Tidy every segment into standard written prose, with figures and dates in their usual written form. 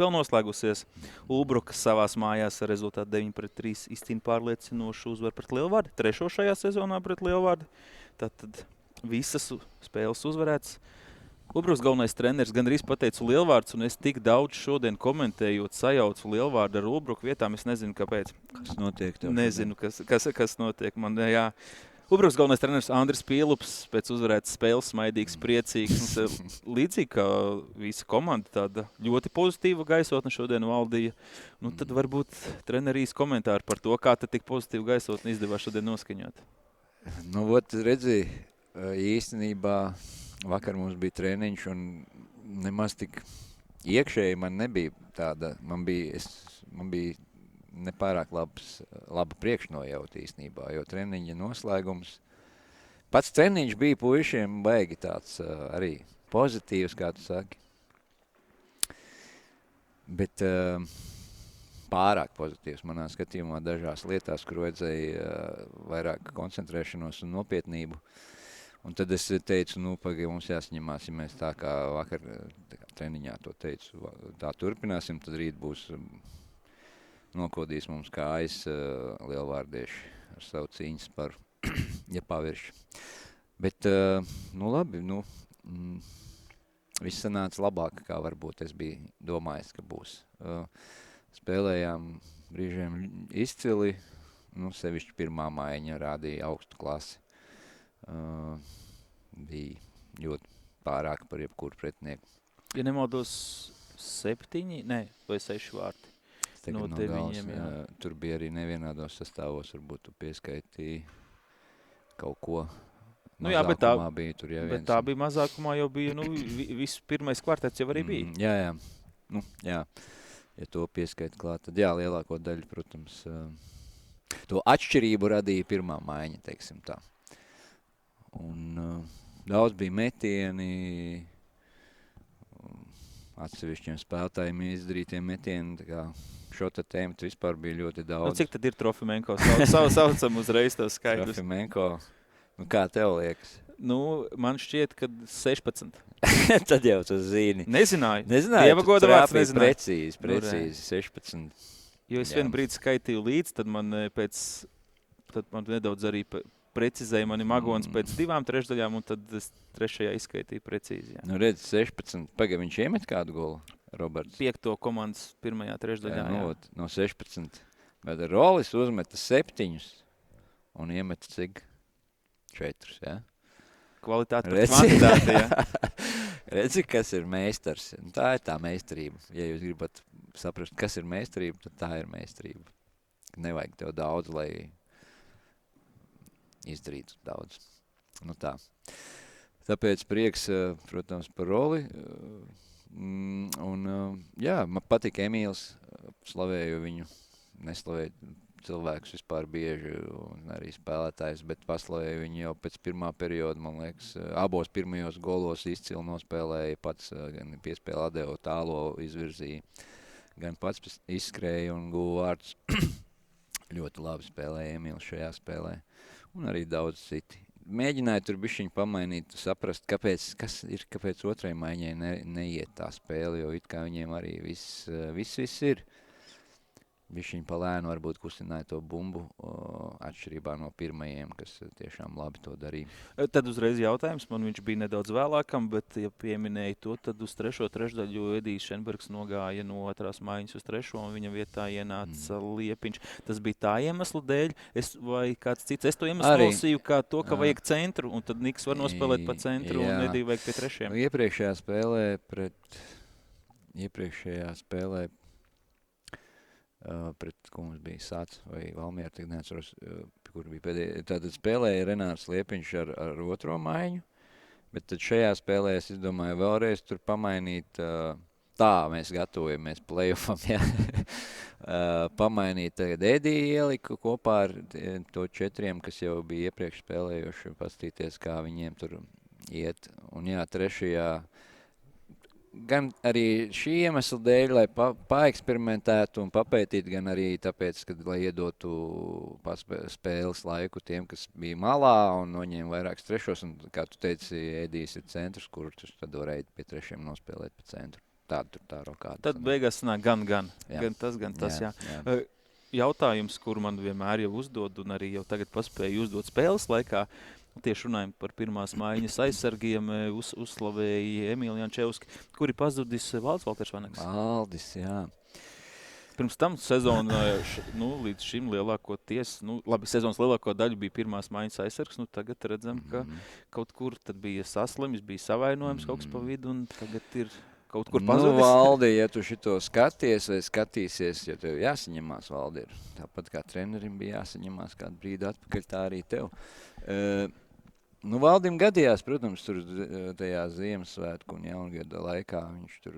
spēle noslēgusies. Ulbrukas savās mājās ar rezultātu 9-3 izcīna pārliecinošu uzvaru pret Lielvārdi. 3. šajā sezonā pret Lielvārdi. Tātad visas spēles uzvarētas. Ulbrukas galvenais treneris gandrīz pateica Lielvārds, un es tik daudz šodien komentējot sajaucu Lielvārdu ar Ulbruku vietām. Es nezinu, kāpēc. Kas notiek tev? Nezinu, kas notiek. Man, jā. Ulbrukas galvenais treneris Andris Pielups pēc uzvarētas spēles smaidīgs, priecīgs. Līdzīgi kā visa komanda, tāda ļoti pozitīva gaisotne šodien valdīja. Nu, tad varbūt trenerijas komentāri par to, kā tad tik pozitīvu gaisotni izdevās šodien noskaņot. Nu, vot, redzi, īstenībā vakar mums bija treniņš un nemaz tik iekšēji man nebija tāda, man bija nepārāk laba priekšnojauta īstenībā, jo treniņa noslēgums. Pats treniņš bija puišiem baigi tāds arī pozitīvs, kā tu saki. Bet pārāk pozitīvs manā skatījumā dažās lietās, kur vajadzēja vairāk koncentrēšanos un nopietnību. Un tad es teicu, nu, pagaid, mums jāsaņemās, ja mēs tā kā vakar treniņā to teicu, tā turpināsim, tad rīt būs nokodīs mums kājas lielvārdieši ar savu cīņas par pavirši. Bet, nu labi, viss sanāca labāk, kā varbūt es biju domājis, ka būs. Spēlējām brīžiem izcili, sevišķi pirmā maiņa rādīja augstu klasi. Bija ļoti pārāk par jebkuru pretinieku. Ja nemaldos 7 vai 6 vārti. No 9, jā. Tur bija arī nevienādos sastāvos, varbūt tu pieskaitīji kaut ko. Jā, bet bija tur jau bet tā bija mazākumā, jau bija, viss pirmais kvartets jau arī bija. Jā. Ja to pieskaiti klāt, tad jā, lielāko daļu, protams, to atšķirību radīja pirmā maiņa, teiksim tā. Un daudz bija metieni, atsevišķiem spēlētājiem izdarītiem metieni, tā kā šota tēmata vispār bija ļoti daudz. Cik tad ir Trofimenko? Saucam uzreiz tos skaidrus. Trofimenko, kā tev liekas? Man šķiet, ka 16. Tad jau tu zini. Nezināju. Dieva goda vārds nezināju. Precīzi, 16. Jo es vienu brīdi skaitīju līdz, tad man nedaudz arī precizēja mani magons pēc 2/3, un tad es 3. izskaitīju precīzi. Jā. Redz, 16. Pagaid, viņš iemet kādu golu, Roberts? 5. komandas 1. trešdaļā. No 16. Bet Rolis uzmeta 7 un iemeta cik? 4, jā? Kvalitāte pret kvantitāti, jā. Redzi, kas ir meistars. Tā ir tā meistarība. Ja jūs gribat saprast, kas ir meistarība, tad tā ir meistarība. Nevajag tev daudz, lai izdarītu daudz. Tā. Tāpēc prieks, protams, par Roli. Man patika Emīls, slavēju viņu, neslavēju cilvēkus vispār bieži un arī spēlētājs, bet paslavēju viņu jau pēc pirmā perioda, man liekas, abos pirmajos golos izcili nospēlēja, pats gan piespēle atdeva tālo izvirzīja, gan pats izskrēja un guva vārds. Ļoti labi spēlēja Emīls šajā spēlē. Un arī daudz citi. Mēģināju tur bišķiņu pamainīt, saprast, kāpēc otrai maiņai neiet tā spēle, jo it kā viņiem arī viss ir. Bišķiņu pa lēnu varbūt kustināja to bumbu, atšķirībā no pirmajiem, kas tiešām labi to darīja. Tad uzreiz jautājums, man viņš bija nedaudz vēlākam, bet ja pieminēja to, tad uz 3. trešdaļu, jo Edijs Šenbergs nogāja no 2. maiņas uz 3. un viņa vietā ienāca Liepiņš. Tas bija tā iemesla dēļ, vai kāds cits? Es to iemeslu nosīju kā to, ka vajag centru, un tad Niks var nospēlēt pa centru, un Ediju vajag pie 3. Iepriekšējā spēlē pret, ko mums bija Sāts vai Valmiera, tik neatceros, kur bija pēdējā. Tātad spēlēja Renārs Liepiņš ar 2. maiņu, bet tad šajā spēlē es izdomāju vēlreiz tur pamainīt, mēs gatavojamies play-offam, jā. Pamainīt tagad Ediju ieliku kopā ar to 4, kas jau bija iepriekš spēlējuši, pastīties, kā viņiem tur iet. Un jā, 3. Gan arī šī iemesla dēļ, lai paeksperimentētu un papētītu, gan arī tāpēc, lai iedotu spēles laiku tiem, kas bija malā un noņēma vairākus 3. Un, kā tu teici, Edijs ir centrs, kur tad varēja pie 3. nospēlēt pa centru. tāda tur tā rokāda. Tad beigās sanāk gan Jā. gan tas, jā. Jā. Jautājums, kur man vienmēr jau uzdod, un arī jau tagad paspēju uzdot spēles laikā, tieši runājam par pirmās maiņas aizsargiem, uzslavēja Emīlu Jančevski, kuri pazudis Valdis Valters Vaneks. Valdis, jā. Pirms tam sezonā, līdz šim lielākoties, labi, sezonas lielāko daļu bija pirmās maiņas aizsargs, tagad redzam, ka kaut kur tad bija saslimis, bija savainojums kaut kas pa vidu, un tagad ir kaut kur pazudis. Valdi, ja tu šito skaties vai skatīsies, ja tev jāsaņemās, Valdi, ir tāpat kā trenerim bija jāsaņemās kādu brīdi atpakaļ, tā arī tev. Valdim gadījās, protams, tur tajā Ziemassvētku un Jaungada laikā viņš tur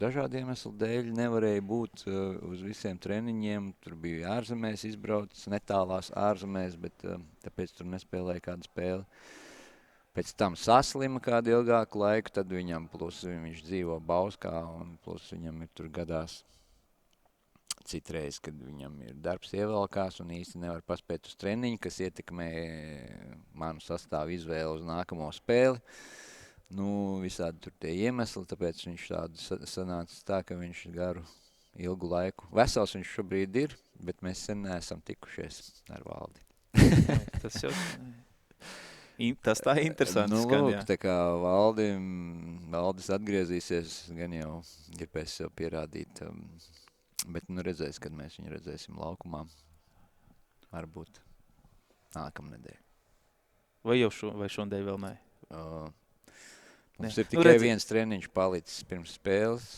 dažādiem iemeslu dēļ nevarēja būt uz visiem treniņiem. Tur bija ārzemēs izbraucis, netālās ārzemēs, bet tāpēc tur nespēlēja kādu spēli. Pēc tam saslima kādu ilgāku laiku, tad viņam plus viņš dzīvo Bauskā un plus viņam ir tur gadās citreiz, kad viņam ir darbs ievelkās un īsti nevar paspēt uz treniņu, kas ietekmē manu sastāvu izvēli uz nākamo spēli. Visādi tur tie iemesli, tāpēc viņš tādu sanāca tā, ka viņš garu ilgu laiku. Vesels viņš šobrīd ir, bet mēs sen neesam tikušies ar Valdi. Tas tā interesanti skan, jā. Tā kā Valdis atgriezīsies, gan jau gribēs sev pierādīt, bet redzēs, kad mēs viņu redzēsim laukumā. Varbūt nākamnedēļ. Vai šodien vēl nē? Mums ir tikai viens treniņš palicis pirms spēles.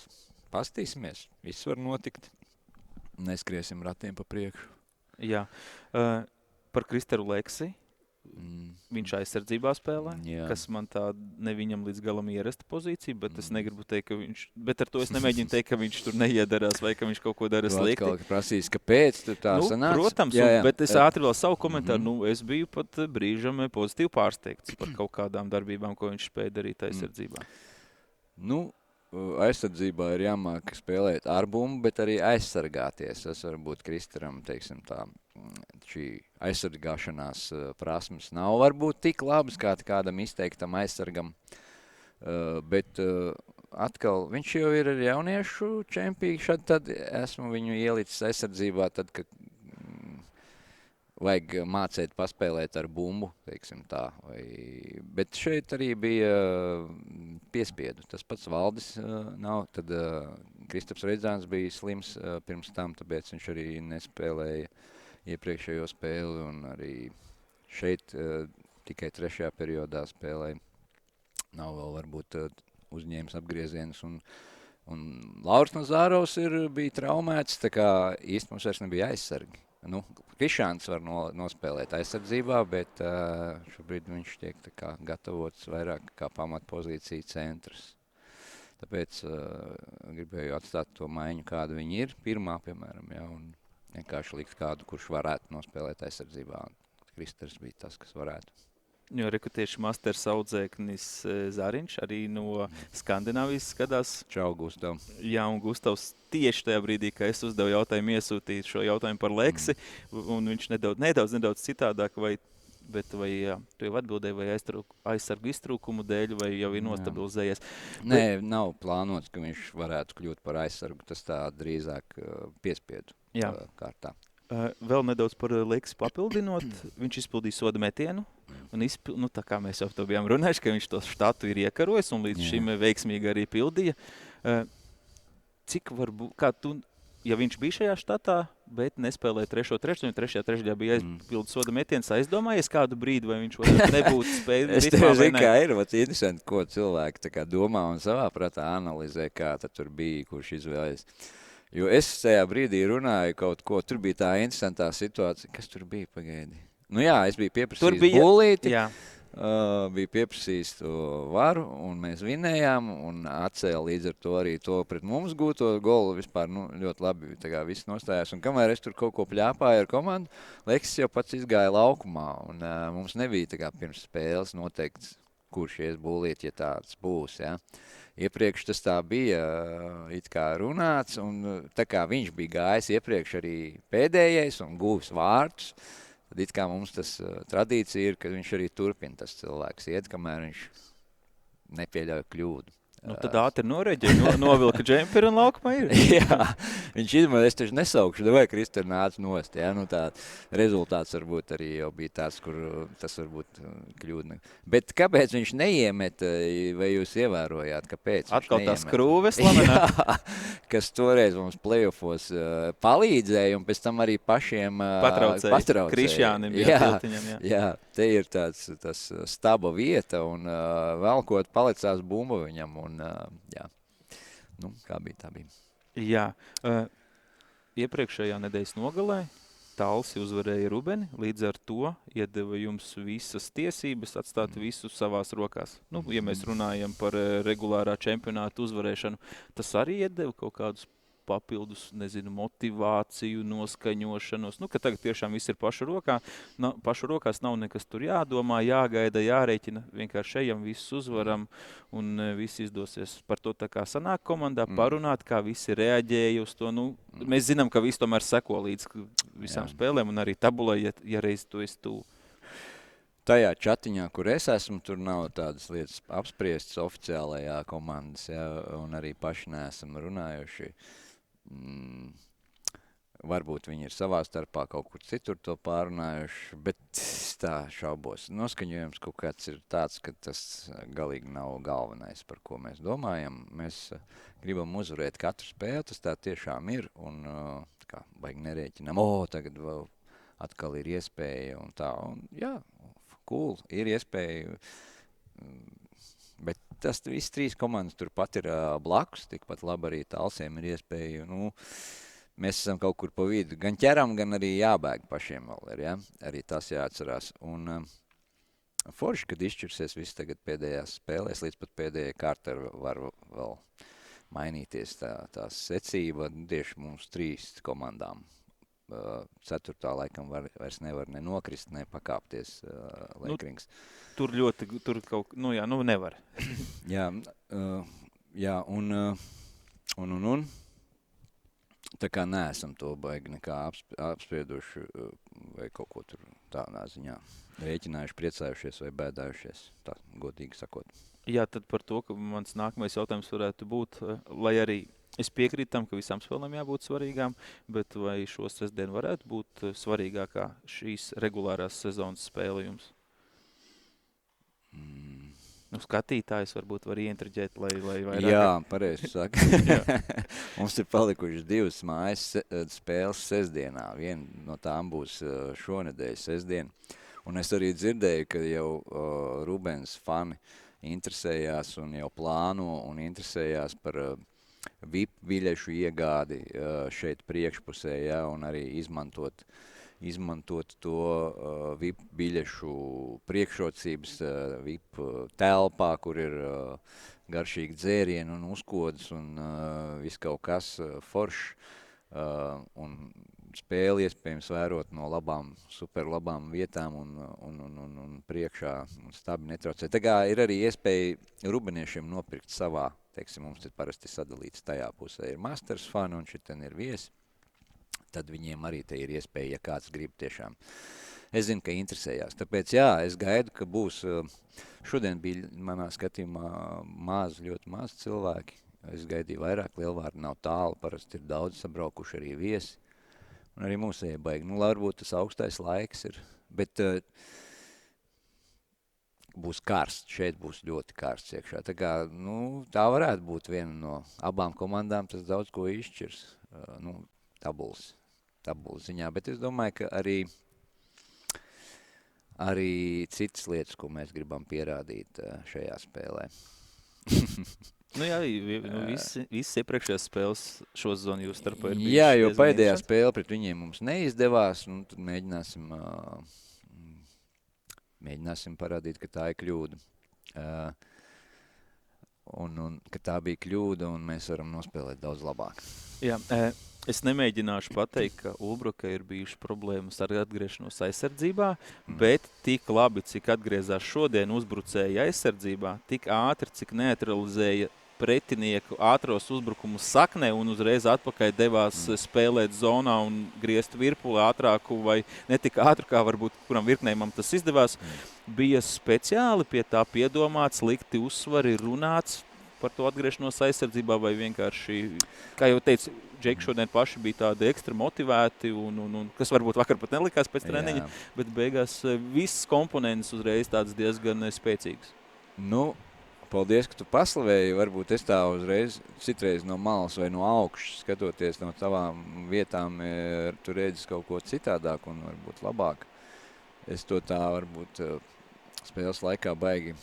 Pastīsimies, viss var notikt. Neskriesim ratiem pa priekšu. Jā. Par Kristeru Leksi. Viņš aizsardzībā spēlē, kas man tā ne viņam līdz galam ierasta pozīcija, bet es negribu teikt, ka bet ar to es nemēģinu teikt, ka viņš tur neiedarās vai ka viņš kaut ko dara slikti. Atkal, ka prasīs, kāpēc tu tā sanāc? Protams, bet es ātri vēl savu komentāru, es biju pat brīžam pozitīvi pārsteigts par kaut kādām darbībām, ko viņš spēja darīt aizsardzībā. Aizsardzībā ir jāmāk spēlēt ar bumbu, bet arī aizsargāties. Tas varbūt Kristeram, teiksim tā, šī aizsargāšanās prasmes nav varbūt tik labas kā kādam izteiktam aizsargam, bet atkal viņš jau ir ar jauniešu čempiju, tad esmu viņu ielicis aizsardzībā, tad, kad vajag mācēt paspēlēt ar bumbu, teiksim tā. Bet šeit arī bija piespiedu. Tas pats Valdis nav. Tad Kristaps Redzāns bija slims pirms tam, tāpēc viņš arī nespēlēja iepriekšējo spēli. Un arī šeit tikai 3. periodā spēlēja. Nav vēl varbūt uzņēmis apgriezienus. Un Lauris Nazārovs bija traumēts, tā kā īsti mums vairs nebija aizsargi. Krišāns var nospēlēt aizsardzībā, bet šobrīd viņš tiek tā kā gatavots vairāk kā pamatpozīcija centrs. Tāpēc gribēju atstāt to maiņu, kāda viņi ir. Pirmā, piemēram, un vienkārši likt kādu, kurš varētu nospēlēt aizsardzībā. Kristers bija tas, kas varētu. Jo tieši masters audzēknis Zariņš arī no Skandināvijas skatās. Čau, Gustav. Jā, un Gustavs tieši tajā brīdī, kad es uzdevu jautājumu, iesūtīju šo jautājumu par Leksi, un viņš nedaudz citādāk, vai tu jau atbildēji, vai aizsargu iztrūkumu dēļ, vai jau ir nostabilizējies? Nē, nav plānots, ka viņš varētu kļūt par aizsargu, tas tā drīzāk piespiedu kārtā. Vēl nedaudz par Leksi papildinot, viņš izpildīja soda metienu, un tā kā mēs jau to bijām runājuši, ka viņš to štatu ir iekarojis, un līdz šim veiksmīgi arī pildīja. Cik varbūt, kā tu, ja viņš bija šajā štatā, bet nespēlēja 3. trešajā bija aizpildu soda metiens, aizdomājies kādu brīdi, vai viņš nebūtu spējis? Es tev zinu, kā ir, interesanti, ko cilvēki tā kā domā un savā prātā analizē, kā tad tur bija, kurš izvēlēs. Jo es tajā brīdī runāju kaut ko, tur bija tā interesantā situācija, kas tur bija pagaidi. Es biju pieprasījis bullīti, biju pieprasījis to varu, un mēs vinējām, un atcēla līdz ar to arī to pret mums gūto golu. Vispār ļoti labi viss nostājās, un kamēr es tur kaut ko pļāpāju ar komandu, Leksis jau pats izgāja laukumā, un mums nebija pirms spēles noteikts, kurš ies bullīt, ja tāds būs, Iepriekš tas tā bija it kā runāts, un tā kā viņš bija gājis iepriekš arī pēdējais un guvis vārtus, tad it kā mums tas tradīcija ir, ka viņš arī turpina tas cilvēks iet, kamēr viņš nepieļauj kļūdu. Nu, tad ātri noreģēja, novilka džemperi un laukumā ir. Jā, viņš izmanīja, es taču nesaukšu, vai Kristēn nāca nost, jā, nu tā rezultāts varbūt arī jau bija tāds, kur tas varbūt kļūda. Bet kāpēc viņš neiemet, vai jūs ievērojāt, kāpēc viņš Atkal neiemet? tā skrūve slavenā. Jā, kas toreiz mums playoffos palīdzēja un pēc tam arī pašiem Patraucēja. Krišjānim bija tiltiņam, jā. Jā, te ir tas staba vieta un velkot palicās bumba viņam un, jā, nu, kā bija, tā bija. Jā, iepriekšējā nedēļas nogalē Talsi uzvarēja Rubeni, līdz ar to iedeva jums visas tiesības atstāt visu savās rokās. Nu, ja mēs runājam par regulārā čempionāta uzvarēšanu, tas arī iedeva kaut kādus papildus, nezinu, motivāciju, noskaņošanos. Nu, ka tagad tiešām viss ir pašu rokās, nav nekas tur jādomā, jāgaida, jārēķina. Vienkārši ejam, visus uzvaram un viss izdosies. Par to tā kā sanāk komandā parunāt, kā visi reaģēja uz to. Nu, mēs zinām, ka visi tomēr seko līdz visām spēlēm un arī tabulai, ja reiz tu esi tuvu. Tajā čatiņā, kur es esmu, tur nav tādas lietas apspriestas oficiālajā komandas, ja, un arī paši neesam runājuši. Varbūt viņi ir savā starpā kaut kur citur to pārunājuši, bet tā šaubos. Noskaņojums kaut kāds ir tāds, ka tas galīgi nav galvenais, par ko mēs domājam. Mēs gribam uzvarēt katru spēli, tas tā tiešām ir, un tā kā baigi nerēķinām, tagad vēl atkal ir iespēja un tā, un jā, cool, ir iespēja, bet tas viss 3 komandas turpat ir blakus, tikpat labi arī Talsiem ir iespēja, nu, mēs esam kaut kur pa vidu, gan ķeram, gan arī jābēg pašiem vēl ir, ja? Arī tas jāatcerās, un forši, kad izšķirsies viss tagad pēdējās spēlēs, līdz pat pēdējai kārtai var vēl mainīties tā secība, tieši mums 3 komandām. 4. laikam vairs nevar ne nokrist, ne pakāpties Lakerings. Tur kaut, nevar. jā, un tā kā neesam to baigi nekā apsprieduši vai kaut ko tur tādā ziņā rēķinājuši, priecājušies vai bēdājušies, tā godīgi sakot. Jā, tad par to, ka mans nākamais jautājums varētu būt, lai arī es piekrītu tam, ka visām spēlēm jābūt svarīgām, bet vai šo sestdienu varētu būt svarīgākā šīs regulārās sezonas spēle jums? Nu, skatītājs varbūt var ieintriģēt, lai vairāk... Jā, pareizi saka. Mums ir palikušas 2 mājas spēles sestdienā. Viena no tām būs šonedēļ sestdien. Un es arī dzirdēju, ka jau Rubens fani interesējās un jau plāno un interesējās par VIP biļešu iegādi šeit priekšpusē, ja, un arī izmantot to VIP biļešu priekšrocības VIP telpā, kur ir garšīgi dzērieni un uzkodas un viss kaut kas foršs un spēli iespējams vērot no super labām vietām un priekšā stabi netraucē. Tā kā ir arī iespēja rubeniešiem nopirkt savā, teiksim, mums ir parasti sadalīts tajā pusē ir masters fani un šitien ir viesi, tad viņiem arī te ir iespēja, ja kāds grib tiešām. Es zinu, ka interesējās, tāpēc jā, es gaidu, ka būs, šodien bija manā skatījumā ļoti maz cilvēki, es gaidīju vairāk, Lielvārda nav tālu, parasti ir daudz sabraukuši arī viesi, un arī mūsējie baigi. Nu, varbūt tas augstais laiks ir, bet būs karsts, šeit būs ļoti karsts iekšā. Tā kā, nu, tā varētu būt viena no abām komandām, tas daudz ko izšķirs, nu, tabulas ziņā, bet es domāju, ka arī citas lietas, ko mēs gribam pierādīt šajā spēlē. Nu jā, visas iepriekšējās spēles šo zonu jūs starpā ir bijušas. Jā, jo pēdējā spēle pret viņiem mums neizdevās, nu tad mēģināsim parādīt, ka tā ir kļūda. Un ka tā bija kļūda un mēs varam nospēlēt daudz labāk. Jā, es nemēģināšu pateikt, ka Ulbruka ir bijuši problēmas ar atgriešanos aizsardzībā, bet tik labi, cik atgriezās šodien uzbrucēja aizsardzībā, tik ātri, cik neutralizēja pretinieku ātros uzbrukumus saknē un uzreiz atpakaļ devās spēlēt zonā un griezt virpuli ātrāku vai ne tik ātru, kā varbūt kuram virknējumam tas izdevās. Bija speciāli pie tā piedomāts, likti uzsvari, runāts par to atgriešanos aizsardzībā, vai vienkārši, kā jau teicu, Džeki šodien paši bija tādi ekstra motivēti, un kas varbūt vakar pat nelikās pēc treniņa, bet beigās visas komponentes uzreiz tādas diezgan spēcīgas. Nu, paldies, ka tu paslavēji. Varbūt es tā uzreiz, citreiz no malas vai no augšas, skatoties no tavām vietām, tu redzi kaut ko citādāk un varbūt labāk. Es to tā varbūt spēles laikā baigi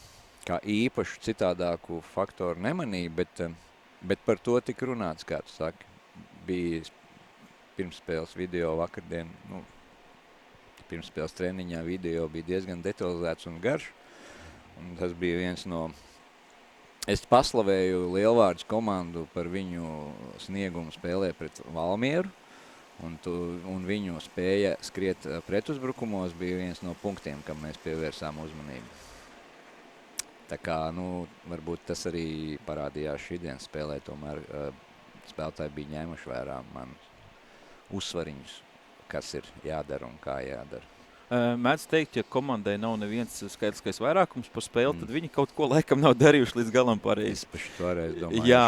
kā īpašu citādāku faktoru nemanīju, bet par to tika runāts, kā tu saki. Bija pirmspēles video vakardien, pirmspēles treniņā video bija diezgan detalizēts un garš. Un tas bija viens no... Es paslavēju Lielvārdes komandu par viņu sniegumu spēlē pret Valmieru, un viņu spēja skriet pretuzbrukumos bija viens no punktiem, kam mēs pievērsām uzmanību. Tā kā, varbūt tas arī parādījās šīdienas spēlē, tomēr spēlētāji bija ņēmuši vērā man uzsvariņus, kas ir jādara un kā jādara. Mēdz teikt, ja komandai nav neviens skaitliskais vairākums par spēli, tad viņi kaut ko laikam nav darījuši līdz galam pareizi. Es paši toreiz domāju, jā,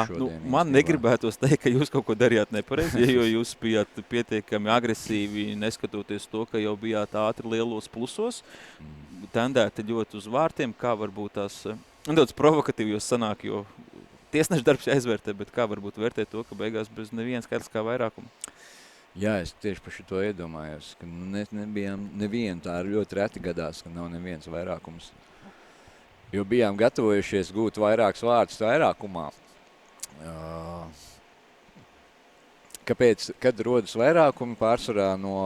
man negribētos teikt, ka jūs kaut ko darījāt nepareizi, jo jūs bijāt pietiekami agresīvi, neskatoties to, ka jau bijāt ātri lielos plusos, tendēti ļoti uz vārtiem, kā varbūt tās daudz provokatīvi jūs sanāk, jo tiesneša darbs jāizvērtē, bet kā varbūt vērtēt to, ka beigās bez neviena skaitliskā vairākuma? Jā, es tieši par šito iedomājos, ka nebijām nevienu, tā ļoti reti gadās, ka nav neviens vairākums. Jo bijām gatavojušies gūt vairākus vārdus vairākumā. Kāpēc, kad rodas vairākumi pārsvarā no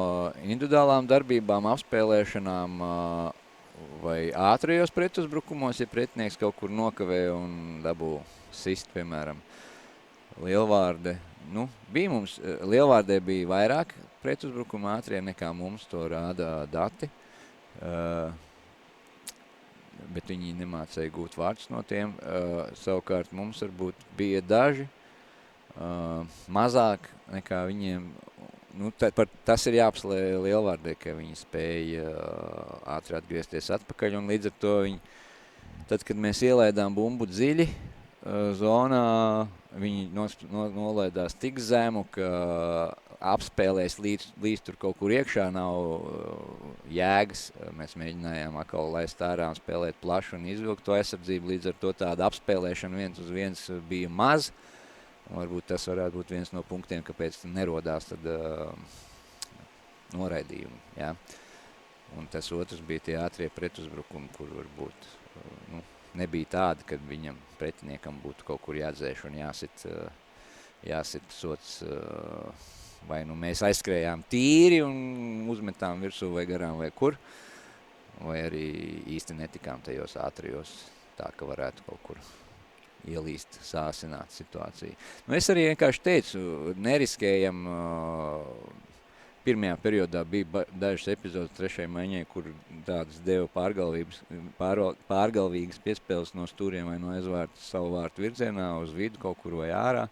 individuālām darbībām, apspēlēšanām vai ātrajos pretuzbrukumos, ja pretinieks kaut kur nokavē un dabū sist, piemēram, Lielvārde. Bija mums, Lielvārdē bija vairāk pretuzbrukumu ātrie nekā mums, to rāda dati, bet viņi nemācēja gūt vārdus no tiem. Savukārt mums varbūt bija daži mazāk nekā viņiem. Tas ir jāapslē Lielvārdē, ka viņi spēja ātri atgriezties atpakaļ, un līdz ar to viņi, tad, kad mēs ielaidām bumbu dziļi zonā, viņi nolaidās tik zemu, ka apspēlēs līdz tur kaut kur iekšā nav jēgas. Mēs mēģinājām atkal laist ārā un spēlēt plašu un izvilkt to aizsardzību, līdz ar to tāda apspēlēšana viens uz viens bija maz. Un varbūt tas varētu būt viens no punktiem, kāpēc nerodās tad noraidījumi. Ja? Un tas otrs bija tie ātrie pretuzbrukumi, kur varbūt nebija tāda, kad viņam pretiniekam būtu kaut kur jādzēš un jāsit sots, vai mēs aizskrējām tīri un uzmetām virsū vai garām vai kur, vai arī īsti netikām tajos ātrijos, tā ka varētu kaut kur ielīst, sāsināt situāciju. Es arī vienkārši teicu, neriskējam. Pirmajā periodā bija dažas epizodes trešajai maiņai, kur tādas deva pārgalvīgas piespēles no stūriem vai no aizvārta savu vārtu virzienā uz vidu kaut kur vai ārā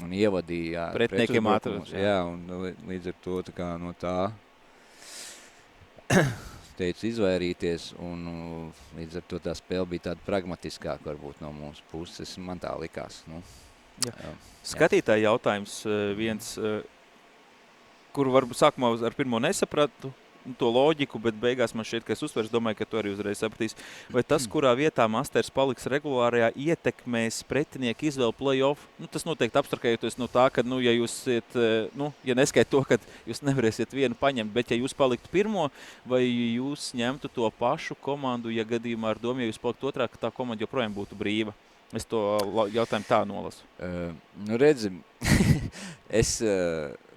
un ievadīja pretniekiem ātros. Jā, un līdz ar to tā kā no tā teicu izvairīties, un līdz ar to tā spēle bija tāda pragmatiskāka varbūt no mūsu puses. Man tā likās. Skatītāji jautājums viens, kuru varbūt sākumā ar pirmo nesapratu to loģiku, bet beigās man šķiet, ka es uzsveru, domāju, ka tu arī uzreiz sapratīs. Vai tas, kurā vietā Masters paliks regulārajā, ietekmēs pretinieku izvēli play-off? Tas noteikti abstrakējoties no tā, ka, ja jūs ja neskait to, ka jūs nevarēsiet vienu paņemt, bet ja jūs paliktu pirmo, vai jūs ņemtu to pašu komandu, ja gadījumā ar domu, ja jūs paliktu otrā, ka tā komanda joprojām būtu brīva? Es to jautājumu tā nolasu. Redzi, es...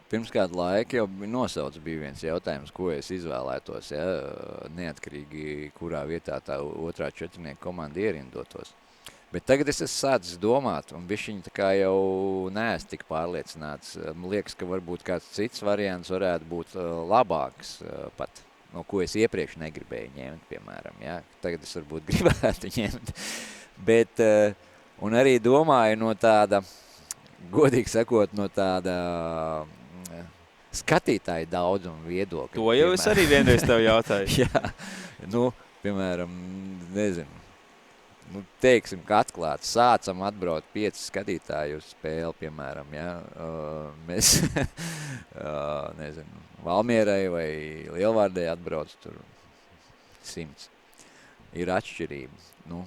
Pirms kādu laiku jau nosauts bija viens jautājums, ko es izvēlētos, neatkarīgi, kurā vietā tā otrā četrnieka komanda ierindotos. Bet tagad es esmu sācis domāt, un bišķiņ tā kā jau neesmu tik pārliecināts. Man liekas, ka varbūt kāds cits variants varētu būt labāks pat, no ko es iepriekš negribēju ņemt, piemēram. Ja? Tagad es varbūt gribētu ņemt. Bet, un arī domāju no tāda, godīgi sakot, no tāda... skatītāji daudzumu viedokļu. To jau es arī vienreiz tev jautāju. Jā, piemēram, nezinu, nu, teiksim, ka atklāti sācam atbraukt 5 skatītāju uz spēli, piemēram, ja, mēs, nezinu, Valmierai vai Lielvārdei atbrauc tur 100. Ir atšķirība. Nu,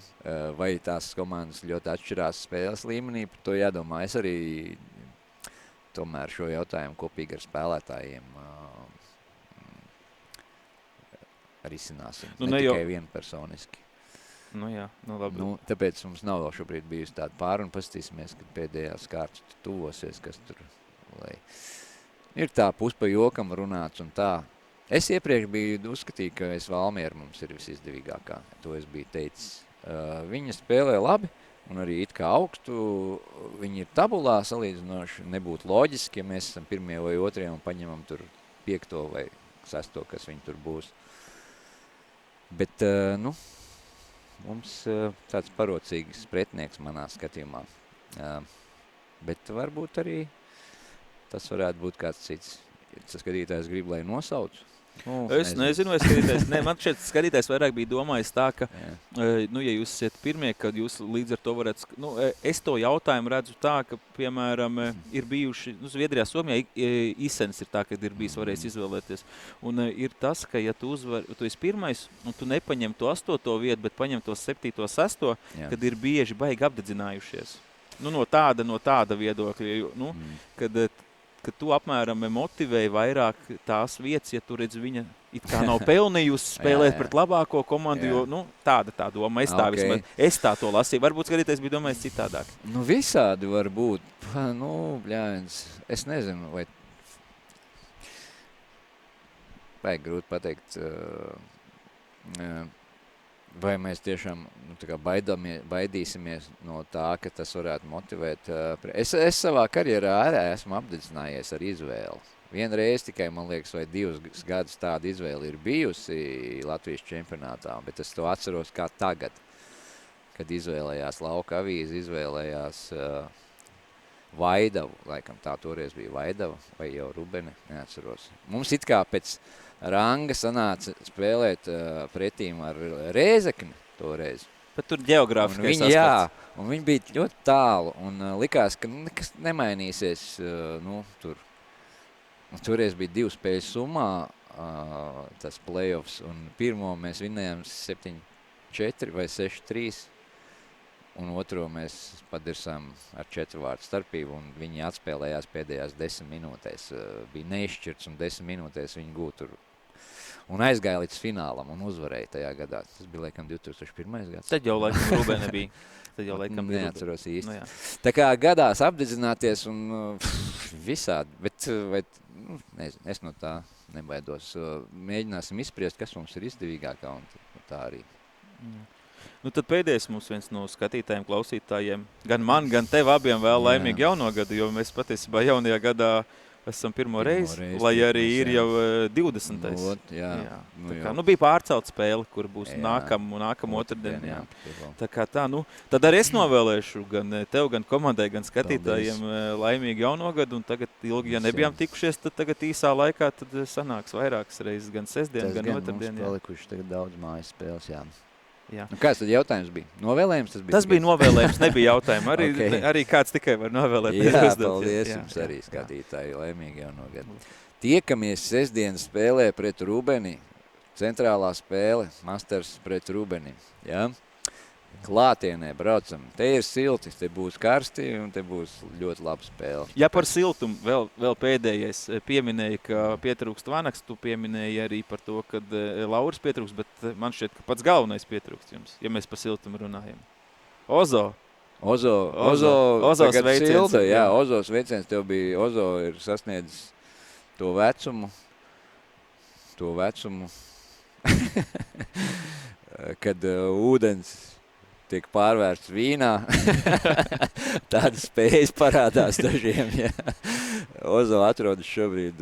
vai tās komandas ļoti atšķirās spēles līmenī, par to jādomā. Es arī tomēr šo jautājumu kopīgi ar spēlētājiem risināsim. Nu, ne ne tikai jau- vienpersoniski. Nu jā, nu labi. Nu, tāpēc mums nav vēl šobrīd bijusi tāda pāruna. Paskatīsimies, kad pēdējās kārtas tuvosies, kas tur, lai ir tā pus pa jokam runāts un tā. Es iepriekš biju uzskatīju, ka es Valmiera mums ir visizdevīgākā. To es biju teicis. Viņa spēlē labi un arī it kā augstu. Viņi ir tabulā salīdzinoši. Nebūtu loģiski, ja mēs esam pirmie vai otrie un paņemam tur 5. vai 6. kas viņi tur būs. Bet, nu, mums tāds parocīgs pretinieks manā skatījumā. Bet varbūt arī tas varētu būt kāds cits. Tas skatītājs grib, lai nosaucu. Es nezinu, vai skatītājs. Nē, man šeit skatītājs vairāk bija domājis tā, ka, nu, ja jūs esat pirmie, kad jūs līdz ar to varat, nu, es to jautājumu redzu tā, ka, piemēram, ir bijuši, nu, Zviedrijā, Somijā Isens ir tā, kad ir bijis varējis izvēlēties. Un ir tas, ka, ja tu esi pirmais, un tu nepaņem to 8. vietu, bet paņem to 7., 6., kad ir bieži baigi apdedzinājušies. Nu, no tāda viedokļa, nu, kad tu apmēram motivēji vairāk tās vietas, ja tu redz viņa it kā nav pelnījusi spēlēt pret labāko komandu, jo, nu, tāda tā doma. Es tā to lasīju. Varbūt skatītājs bija domājis citādāk. Nu, visādi var būt. Nu, bļāns, es nezinu, vai grūti pateikt, vai mēs tiešām tā kā baidīsimies no tā, ka tas varētu motivēt. Es savā karjerā arī esmu apdedzinājies ar izvēli. Vienreiz tikai, man liekas, vai 2 gadus tāda izvēle ir bijusi Latvijas čempionātā, bet es to atceros kā tagad, kad izvēlējās Lauka avīze, izvēlējās Vaidavu, laikam tā toreiz bija Vaidava vai jau Rubene, neatceros. Mums it kā pēc ranga sanāca spēlēt pretīm ar Rēzekni toreiz. Bet tur geogrāfiskais aspekts. Jā, un viņi bija ļoti tālu, un likās, ka nekas nemainīsies, nu, tur. Un toreiz bija 2 spēļu summā, tas playoffs, un pirmo mēs vinējām 7-4 vai 6-3, un otro mēs padirsām ar 4 vārdu starpību, un viņi atspēlējās pēdējās 10 minūtēs. Bija neizšķirts, un 10 minūtēs viņi gūtu tur. Un aizgāja līdz finālam un uzvarēja tajā gadā. Tas bija, laikam, 2001. gads. Tad jau, laikam, Rubene bija. Tad jau, laikam, neatceros īsti. Nu, tā kā gadās apdedzināties un visādi, bet nezinu, es no tā nebaidos. Mēģināsim izspriest, kas mums ir izdevīgākā, un tā arī. Nu, tad pēdējais mums viens no skatītājiem, klausītājiem, gan man, gan tev abiem vēl laimīgi jauno gadu, jo mēs patiesībā jaunajā gadā esam pirmo reizi, lai arī ir jau 20. Jā. Tā kā, nu, bija pārcelt spēle, kur būs nākam otrdien. Jā. Tā kā tā, nu, tad arī es novēlēšu gan tev, gan komandai, gan skatītājiem laimīgi jauno gadu, un tagad ilgi, ja nebijām tikušies, tad tagad īsā laikā tad sanāks vairākas reizes, gan sestdien, gan otrdien. Mums palikuši tagad daudz mājas spēles, jā. Jā. Nu, kāds tad jautājums bija? Novēlējums tas bija? Tas bija novēlējums, nebija jautājumi. Arī kāds tikai var novēlēt. Jā, paldies jums arī, skatītāji, laimīgi jauno gadu. Tiekamies sestdien spēlē pret Rubeni, centrālā spēle, Masters pret Rubeni. Jā? Klātienē braucam. Te ir silti, te būs karsti un te būs ļoti laba spēle. Ja par siltumu vēl pēdējais pieminēja, ka pietrūkst Vanaks, tu pieminēji arī par to, kad Lauris pietrūkst, bet man šķiet, ka pats galvenais pietrūkst jums, ja mēs par siltumu runājam. Ozo sveiciens. Silta, jā, Ozo sveiciens tev bija. Ozo ir sasniedzis to vecumu, kad ūdens tiek pārvērsts vīnā. Tādas spējas parādās dažiem. Jā. Ozo atrodas šobrīd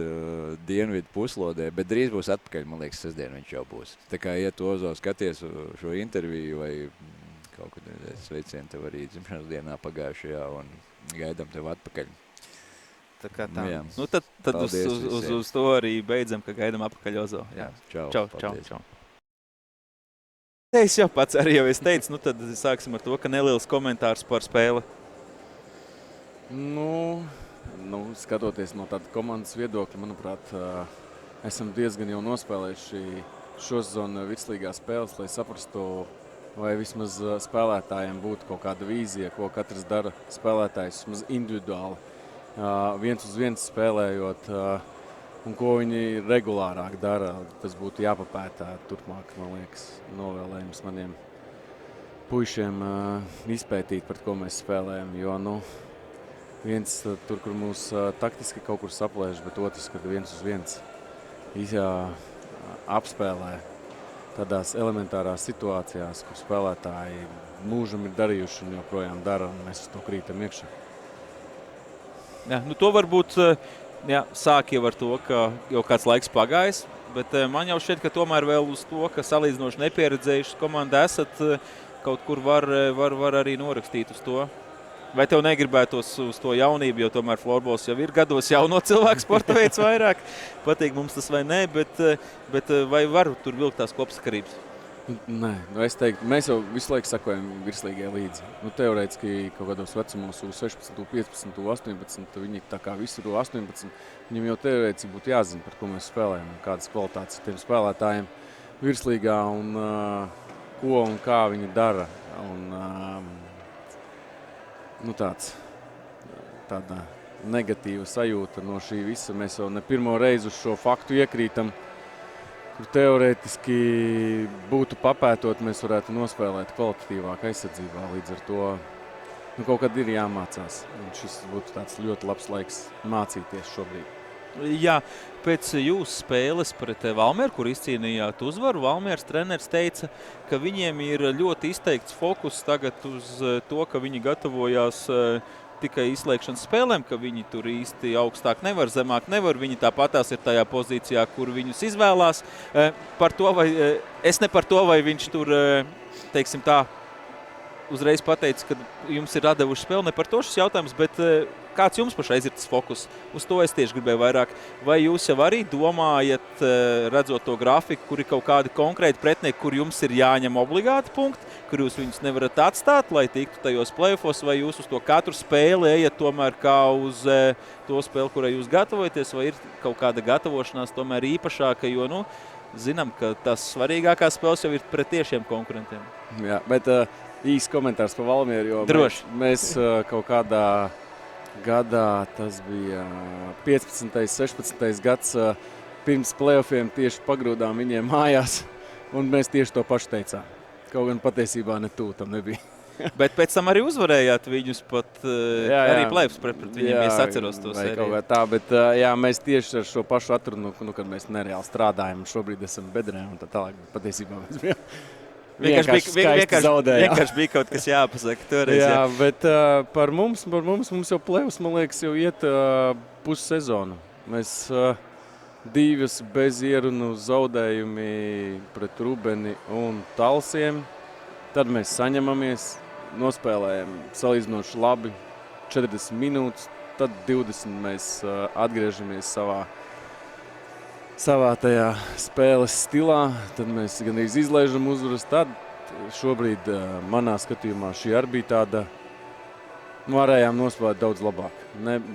dienvidu puslodē, bet drīz būs atpakaļ, man liekas, sestdien viņš jau būs. Tā kā, ja tu, Ozo, skaties šo interviju vai kaut kad sveicienu tev arī dzimšanas dienā pagājušajā un gaidām tev atpakaļ. Tā kā tā. Nu, tad uz to arī beidzam, ka gaidām atpakaļ Ozo. Jā. Čau. Čau. Es jau pats arī jau teicu, nu tad sāksim ar to, ka neliels komentārs par spēli. Nu, skatoties no tāda komandas viedokļa, manuprāt, esam diezgan jau nospēlējuši šo sezonu virslīgā spēles, lai saprastu, vai vismaz spēlētājiem būtu kaut kāda vīzija, ko katrs dara spēlētājs vismaz individuāli, viens uz viens spēlējot, un ko viņi regulārāk dara. Tas būtu jāpapētā turpmāk, man liekas, novēlējums maniem puišiem izpētīt, pret ko mēs spēlējam, jo, viens tur, kur mūs taktiski kaut kur saplēž, bet otrs, kad viens uz viens apspēlē tādās elementārās situācijās, kur spēlētāji mūžam ir darījuši un joprojām dara, un mēs uz to krītam iekšā. Jā, to varbūt sāk jau ar to, ka jau kāds laiks pagājis, bet man jau šķiet, ka tomēr vēl uz to, ka salīdzinoši nepieredzējušas komanda esat, kaut kur var arī norakstīt uz to. Vai tev negribētos uz to jaunību, jo tomēr florbols jau ir gados jauno cilvēku sporta veids vairāk? Patīk mums tas vai nē, bet vai var tur vilkt tās kopsakarības? Nē, es teiktu, mēs jau visu laiku sakojam virslīgai līdzi. Teorētiski kaut kādos vecumos 16, 15, 18, viņi tā kā visur 18, viņam jau teorētiski būtu jāzina, par ko mēs spēlējam, kādas kvalitātes tiem spēlētājiem virslīgā un ko un kā viņi dara. Tāda negatīva sajūta no šī visa. Mēs jau ne pirmo reizi uz šo faktu iekrītam, kur teorētiski būtu papētot, mēs varētu nospēlēt kvalitatīvāk aizsardzībā. Līdz ar to kaut kad ir jāmācās. Un šis būtu tāds ļoti labs laiks mācīties šobrīd. Jā, pēc jūsu spēles pret Valmieru, kur izcīnījāt uzvaru, Valmieras treneris teica, ka viņiem ir ļoti izteikts fokus tagad uz to, ka viņi gatavojās tikai izslēgšanas spēlēm, ka viņi tur īsti augstāk nevar, zemāk nevar. Viņi tāpatās ir tajā pozīcijā, kur viņus izvēlās. Par to, es ne par to, vai viņš tur, teiksim tā, uzreiz pateica, ka jums ir atdevuši spēli, ne par to šis jautājums, bet kāds jums pašreiz ir tas fokus? Uz to es tieši gribēju vairāk. Vai jūs jau arī domājat, redzot to grafiku, kur ir kaut kādi konkrēti pretinieki, kur jums ir jāņem obligāti punkti, kur jūs viņus nevarat atstāt, lai tiktu tajos play-offos, vai jūs uz to katru spēli ejat tomēr kā uz to spēli, kurai jūs gatavojaties, vai ir kaut kāda gatavošanās tomēr īpašāka, jo, zinām, ka tas svarīgākās spēles jau ir pret tiešiem konkurentiem. Jā, bet īsts komentārs par Valmieru, jo mēs kaut kādā gadā, tas bija 15. 16. gads, pirms play-offiem tieši pagrūdām viņiem mājās, un mēs tieši to pašu teicām. Kaut gan patiesībā tam nebija. Bet pēc tam arī uzvarējāt viņus pat arī play-offs pret viņiem, es atceros to sēriju. Kaut kā tā, bet mēs tieši ar šo pašu atrunu, kad mēs nereāli strādājam, šobrīd esam bedrē un tā tālāk, patiesībā mēs bijām. Vienkārši bija kaut kas jāpasaka toreiz. Jā, bet par mums jau play-offs, man liekas, jau iet pussezonu. Mēs 2 bezierunu zaudējumi pret Rubeni un Talsiem. Tad mēs saņemamies, nospēlējam salīdzinoši labi 40 minūtes, tad 20 mēs atgriežamies savā tajā spēles stilā, tad mēs gandrīz izlaižam uzvaras. Tad šobrīd manā skatījumā šī arī bija tāda, varējām nospēlēt daudz labāk.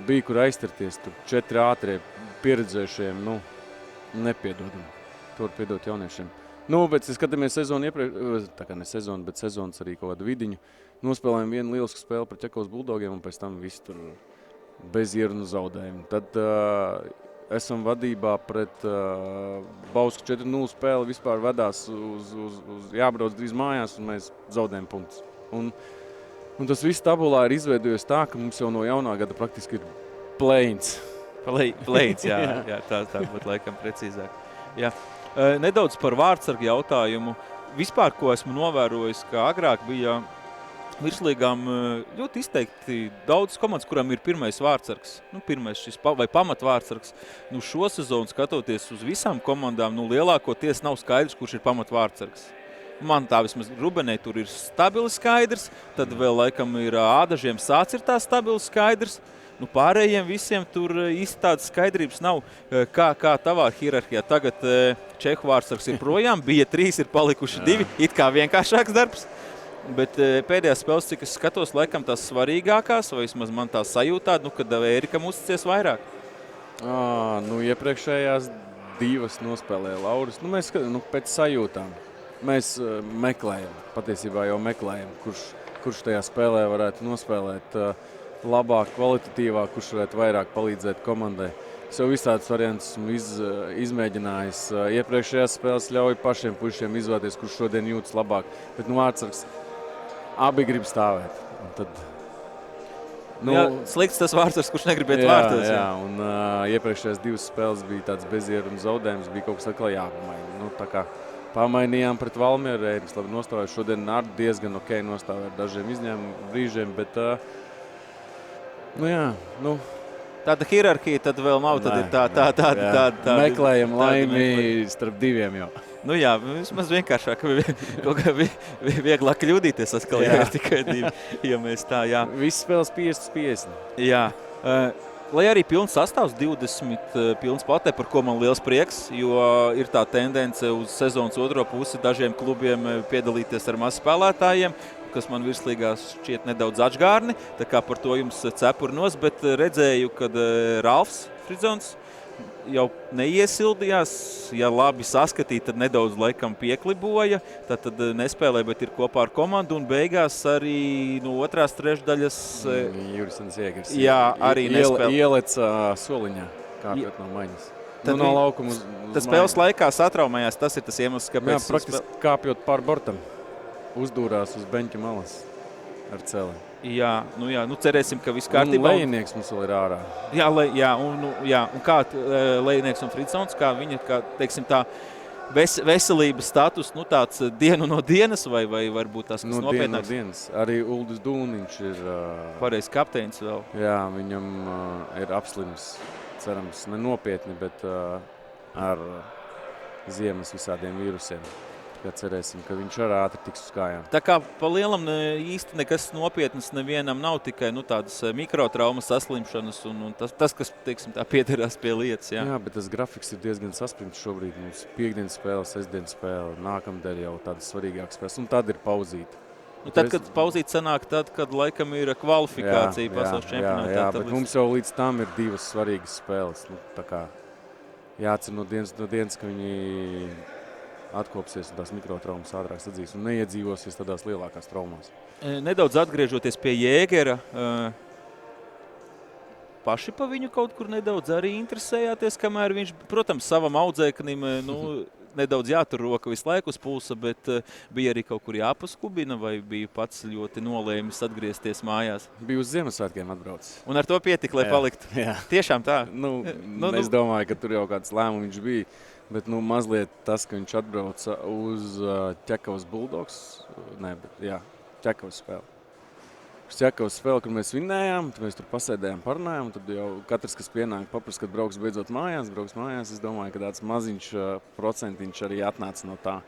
Bija kur aiztarties, tur 4 ātrie pieredzējušiem, nepiedodam. To var piedot jauniešiem. Bet skatāmies sezonu iepriekš, tā kā ne sezonu, bet sezonas arī kaut kādu vidiņu. Nospēlējam vienu lielisku spēli pret Čekovas Buldogiem un pēc tam visu tur bez ierunu zaudējumu. Tad esam vadībā pret Bausku 4-0 spēli, vispār vedās uz jābrauc drīz mājās un mēs zaudējam punktus. Un tas viss tabulā ir izveidojies tā, ka mums jau no jaunā gada praktiski ir play-ins. Play-ins, jā, tā būtu laikam precīzāk. Jā. Nedaudz par vārdsargu jautājumu. Vispār, ko esmu novērojis, ka agrāk bija virslīgām ļoti izteikti daudz komandas, kurām ir pirmais vārdsargs. Pirmais šis vai pamatvārdsargs. Šo sezonu skatoties uz visām komandām, lielākoties nav skaidrs, kurš ir pamatvārdsargs. man tā vismaz Rubenei tur ir stabili skaidrs, tad vēl laikam ir Ādažiem Sāc ir tā stabili skaidrs. Nu, pārējiem visiem tur īsti tādas skaidrības nav, kā tavā hierarhijā. Tagad Čehu vārdsargs ir projām, bija 3, ir palikuši 2, it kā vienkāršāks darbs. Bet pēdējās spēles, cik es skatos, laikam tās svarīgākās, vai vismaz man tā sajūtā, kad Ērikam uzticies vairāk. Nu, iepriekšējās 2 nospēlēja Lauris. Nu, mēs pēc sajūtām. Mēs meklējam, patiesībā jau meklējam, kurš tajā spēlē varētu nospēlēt labāk, kvalitatīvāk, kurš varētu vairāk palīdzēt komandai. Es jau visādus variantus esmu izmēģinājis. Iepriekšējās spēles ļauj pašiem pušiem izvēlēties, kurš šodien jūtas labāk. Bet vārdsargs abi grib stāvēt. Un tad, slikts tas vārdsargs, kurš negrib iet vārtos. Jā, un iepriekšējās 2 spēles bija tāds bezierunu zaudējums, bija kaut kas atkal jāpamaina. Tā kā pamainījām pret Valmieru, Ēriks labi nostāvēja. Šodien arī diezgan ok nostāvēja ar dažiem izņēmumu brīžiem, bet tāda hierarhija tad vēl nav, tad ir tāda. Meklējam laimi starp 2 jau. Nu jā, vismaz vienkāršāk, kaut kā vieglāk kļūdīties atkal, ja ir tikai 2, ja mēs tā, jā. Viss spēles 50-50. Jā, lai arī pilns sastāvs, 20 pilns patē, par ko man liels prieks, jo ir tā tendence uz sezonas otro pusi dažiem klubiem piedalīties ar maz spēlētājiem, kas man virslīgās šķiet nedaudz atžgārni, tā kā par to jums cepurnos, bet redzēju, kad Ralfs Fridzons jau neiesildījās, ja labi saskatīja, tad nedaudz laikam piekliboja, tad nespēlēja, bet ir kopā ar komandu un beigās arī no otrās trešdaļas Jurisens Iegers. Jā, arī nespēlēja. Ieleca soliņā, kāpjot no maiņas. No laukuma uz tas spēles laikā satraumējās, tas ir tas iemesls, kāpēc... Jā, praktiski kāpjot pār bortam. Uzdūrās uz beņķa malas ar celi. Jā, cerēsim, ka viss kārtībā. Lejinieks mums vēl ir ārā. Un kā Lejinieks un Fridsons, kā viņa, teiksim tā, veselības status, tāds dienu no dienas vai varbūt tas, kas nopietnāks? No dienas. Arī Uldis Dūniņš ir... Pareiz kapteinis vēl. Jā, viņam ir apslims, cerams, nenopietni, bet ar ziemas visādiem vīrusiem. Cerēsim, ka viņš arī ātri tiks uz kājām. Tā kā pa lielam īsti nekas nopietnas nevienam nav, tikai tādas mikrotraumas, saslimšanas un tas kas, teiksim, tā piederās pie lietas. Jā, bet tas grafiks ir diezgan saspringts šobrīd. Mums piekdienas spēle, sestdienas spēle, nākamdēļ jau tādas svarīgākas spēles, un tad ir pauzīta. Tad, kad pauzīte sanāk, tad, kad laikam ir kvalifikācija pasaules čempionātā. Jā, bet mums jau līdz tam ir 2 svarīgas spēles. Tā kā jācer no dienas, ka viņi atkopsies un tās mikrotraumas ātrāk sadzīs un neiedzīvosies tādās lielākās traumās. Nedaudz atgriežoties pie Jēgera, paši pa viņu kaut kur nedaudz arī interesējāties, kamēr viņš, protams, savam audzēknim nedaudz jātur roka visu laiku uz pulsa, bet bija arī kaut kur jāpaskubina vai bija pats ļoti nolēmis atgriezties mājās? Bija uz Ziemassvētkiem atbraucis. Un ar to pietika, lai paliktu? Jā. Tiešām tā? Es domāju, ka tur jau kāds lēmums viņš bija. Bet mazliet tas, ka viņš atbrauca uz Ķekavas Bulldogs, Ķekavas spēli. Uz Ķekavas spēli, kur mēs vinnējām, tad mēs tur pasēdējām, parunājām, tad jau katrs, kas pienāk, paprast, kad brauks beidzot mājās, es domāju, ka tāds maziņš procentiņš arī atnāca no tā.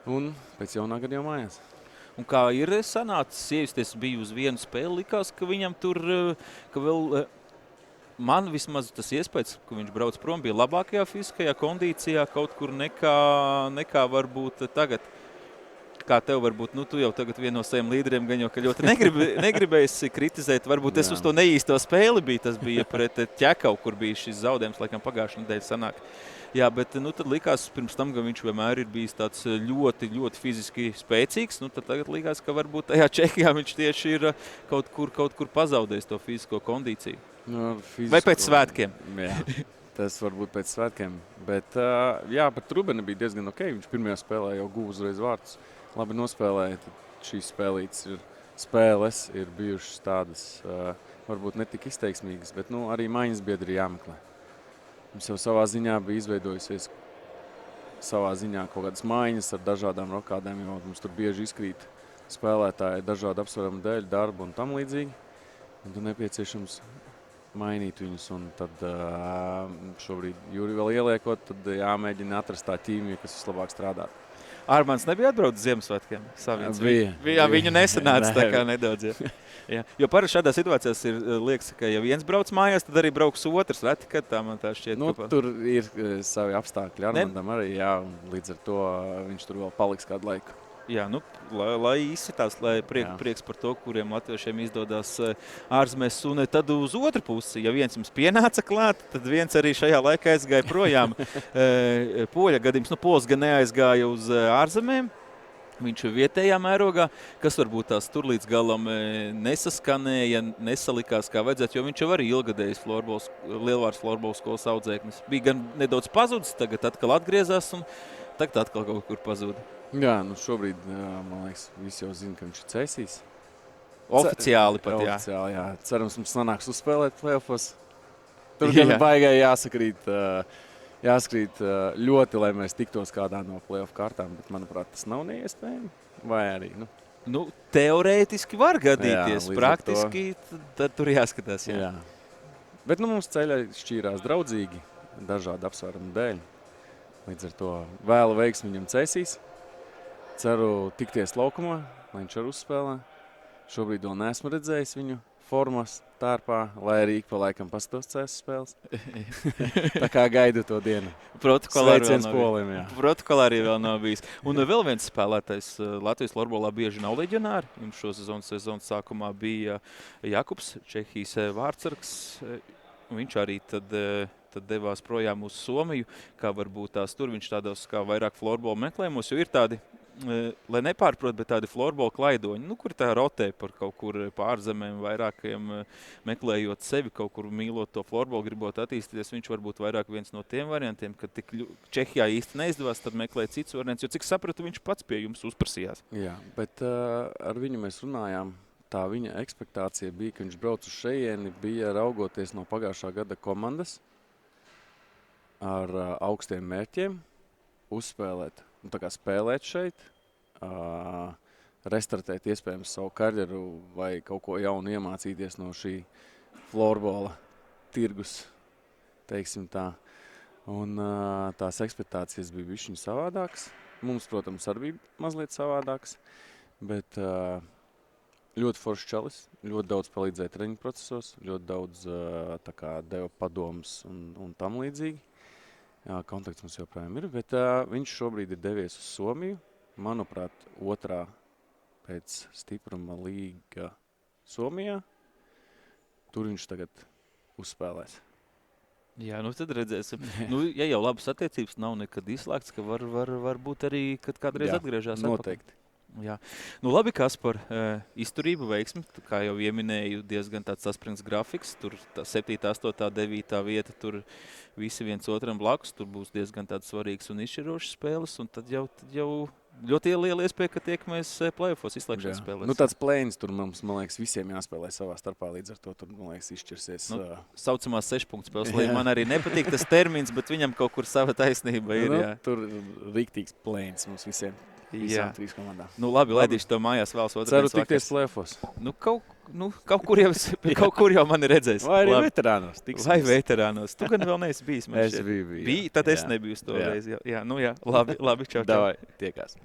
Un pēc jaunā gada jau mājās. Un kā ir sanācis, ievesties bija uz vienu spēli, likās, ka viņam tur, ka vēl... Man vismaz tas iespējas, ka viņš brauc prom, bija labākajā fiziskajā kondīcijā kaut kur nekā varbūt tagad. Kā tev varbūt, tu jau tagad vienu no saviem līderiem gan jau, ka ļoti negribēsi kritizēt. Varbūt es uz to neīsto spēli biju, tas bija pret Ķekavu, kur bija šis zaudējums, laikam pagājušā nedēļa sanāk. Jā, bet tad likās pirms tam, ka viņš vienmēr ir bijis tāds ļoti, ļoti fiziski spēcīgs. Tad tagad likās, ka varbūt tajā Čehijā viņš tieši ir kaut kur pazaudējis to fizisko kondīciju. Vai pēc svētkiem? Jā, tas varbūt pēc svētkiem. Bet pret Rubeni bija diezgan ok. Viņš pirmajā spēlē jau guva uzreiz vārtus. Labi nospēlēja. Šīs spēles ir bijušas tādas, varbūt ne tik izteiksmīgas, bet arī maiņas biedri jāmeklē. Mums jau savā ziņā bija izveidojusies kaut kādas maiņas ar dažādām rokādēm, jo mums tur bieži izkrīt spēlētāji dažādu apsvērumu dēļ, darbu un tam līdzīgi. Un tur nepieciešams mainīt viņus, un tad šobrīd Juri vēl ieliekot, tad jāmēģina atrast tā ķīmija, kas vislabāk strādāt. Armāns nebija atbraucis Ziemassvētkiem. Bija. Viņu nesanāca tā kā nedaudz. Jā. Jo parasti šādā situācijās liekas, ka ja viens brauc mājās, tad arī brauks otrs. Reti, kad tā man tā šķiet. Tur ir savi apstākļi. Armandam arī, jā, līdz ar to viņš tur vēl paliks kādu laiku. Jā, lai izsitās, lai prieks par to, kuriem latviešiem izdodas ārzemēs. Un tad uz otru pusi, ja viens jums pienāca klāt, tad viens arī šajā laikā aizgāja projām. Poļa gadījums, Pols gan neaizgāja uz ārzemēm. Viņš ir vietējā mērogā, kas varbūt tās tur līdz galam nesaskanēja, nesalikās kā vajadzētu, jo viņš jau arī ilgadējis Lielvārds florbola skolas audzēknis. Bija gan nedaudz pazudis, tagad atkal atgriezās un tagad atkal kaut kur pazuda. Jā, šobrīd, man liekas, visi jau zina, ka viņš ir Cēsīs. Oficiāli pat, jā. Oficiāli, jā. Cerams, mums sanāks uzspēlēt play-offos. Tur gan baigai jāskrīt ļoti, lai mēs tiktos kādā no play-off kārtām, bet, manuprāt, tas nav neiespējami. Vai arī, teorētiski var gadīties, jā, praktiski tad tur jāskatās, jā. Bet, mums ceļi šķīrās draudzīgi, dažādu apsvērumu dēļ. Līdz ar to vēlu veiksmi viņam Cēsīs. Ceru tikties laukumā, lai viņš arī uzspēlē. Šobrīd vēl neesmu redzējis viņu formas tērpā, lai arī ik pa laikam pastos CS spēles. Tā kā gaidu to dienu. Sveiciens Polim, jā. Protokolā arī vēl nav bijis. Un vēl viens spēlētājs Latvijas florbolā bieži nav leģionāri. Jums šo sezonas sākumā bija Jakubs, Čehijas vārdsargs. Viņš arī tad devās projām uz Somiju, kā varbūt tās tur viņš tādos kā vairāk florbola meklējumos, jo ir tādi, lai nepārprot, bet tādi florbola klaidoņi, kur tā rotē par kaut kur pārzemēm, vairākiem meklējot sevi, kaut kur mīlot to florbolu, gribot attīstīties. Viņš varbūt vairāk viens no tiem variantiem, kad tik Čehijā īsti neizdevās, tad meklē cits variants, jo cik sapratu, viņš pats pie jums uzprasījās. Jā, bet ar viņu mēs runājām. Tā viņa ekspektācija bija, ka viņš brauc uz šejieni, bija raugoties no pagājušā gada komandas ar augstiem mērķiem, uzspēlēt, tā kā spēlēt šeit, restartēt iespējams savu karjeru vai kaut ko jaunu iemācīties no šī florbola tirgus, teiksim tā. Un tās ekspektācijas bija bišķiņ savādākas. Mums, protams, arī bija mazliet savādākas, bet ļoti foršs čalis, ļoti daudz palīdzēja treniņu procesos, ļoti daudz deva padomus un tam līdzīgi. Jā, kontakts mums joprojām ir, bet viņš šobrīd ir devies uz Somiju. Manuprāt, otrā pēc stipruma līga Somijā. Tur viņš tagad uzspēlēs. Jā, tad redzēsim. Ja jau labas attiecības nav nekad izslēgts, ka var būt arī, kad kādreiz atgriežās. Noteikti. Jā. Labi, Kaspar, izturība, veiksmi, kā jau ieminēju, diezgan tāds saspringts grafiks, tur 7., 8., 9. vieta, tur visi viens otram blakus, tur būs diezgan tāds svarīgs un izšķirošs spēles, un tad jau ļoti liela iespēja, ka tiekamies play-offos izslēgšanas spēlēs. Tāds plēns tur mums, man liekas, visiem jāspēlē savā starpā, līdz ar to tur, man liekas, izšķirsies. Saucamās 6 punktu spēles, lai man arī nepatīk tas termins, bet viņam kaut kur sava taisnība ir. Jā. Tur riktīgs plēns mums visiem. Visām 3 komandām. Labi, laidīšu to mājās vēl otrdienas vakars. Ceru tikties play-offos. Kaut kur jau mani redzēs. Vai arī veterānos. Vai veterānos. Tu gan vēl neesi bijis. Es biju. Tad es nebiju uz to reizi. Jā, labi, čau. Davai, tiekās.